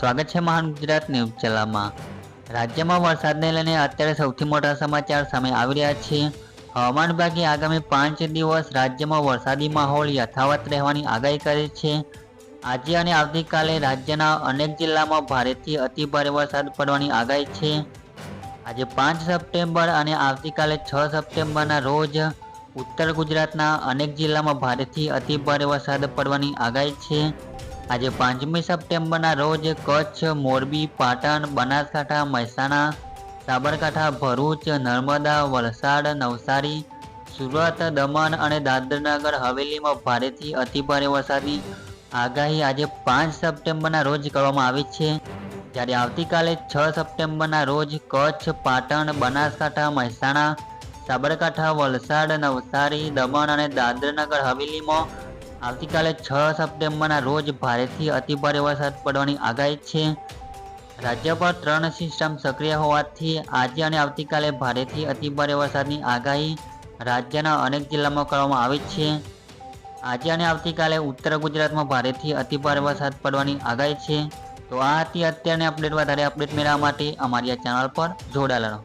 સ્વાગત છે મહાન ગુજરાત ન્યૂઝ ચેનલમાં। રાજ્યમાં વરસાદને લઈને અત્યારે સૌથી મોટા સમાચાર સામે આવી રહ્યા છે। હવામાન વિભાગે આગામી 5 દિવસ રાજ્યમાં વરસાદી માહોલ યથાવત રહેવાની આગાહી કરી છે। આજે અને આવતીકાલે રાજ્યના અનેક જિલ્લામાં ભારેથી અતિભારે વરસાદ પડવાની આગાહી છે। આજે 5 સપ્ટેમ્બર અને આવતીકાલે 6 સપ્ટેમ્બરના રોજ ઉત્તર ગુજરાતના અનેક જિલ્લામાં ભારેથી અતિભારે વરસાદ પડવાની આગાહી છે। આજે 5મી સપ્ટેમ્બરના રોજ કચ્છ, મોરબી, પાટણ, બનાસકાંઠા, મહેસાણા, સાબરકાંઠા, ભરૂચ, નર્મદા, વલસાડ, નવસારી, સુરત, દમણ અને દાદરનગર હવેલીમાં ભારેથી અતિભારે વરસાદની આગાહી આજે 5 સપ્ટેમ્બરના રોજ કરવામાં આવી છે। જ્યારે આવતીકાલે 6 સપ્ટેમ્બરના રોજ કચ્છ, પાટણ, બનાસકાંઠા, મહેસાણા, સાબરકાંઠા, વલસાડ, નવસારી, દમણ અને દાદરનગર હવેલીમાં આવતીકાલે 6 સપ્ટેમ્બરના રોજ ભારેથી અતિભારે વરસાદ પડવાની આગાહી છે। રાજ્ય પર 3 સિસ્ટમ સક્રિય હોવાથી આજે અને આવતીકાલે ભારેથી અતિભારે વરસાદની આગાહી રાજ્યના અનેક જિલ્લામાં કરવામાં આવી છે। આજે અને આવતીકાલે ઉત્તર ગુજરાતમાં ભારેથી અતિભારે વરસાદ પડવાની આગાહી છે। તો આ હતી અત્યારની અપડેટ। વધારે અપડેટ મેળવવા માટે અમારી આ ચેનલ પર જોડાયેલા રહો।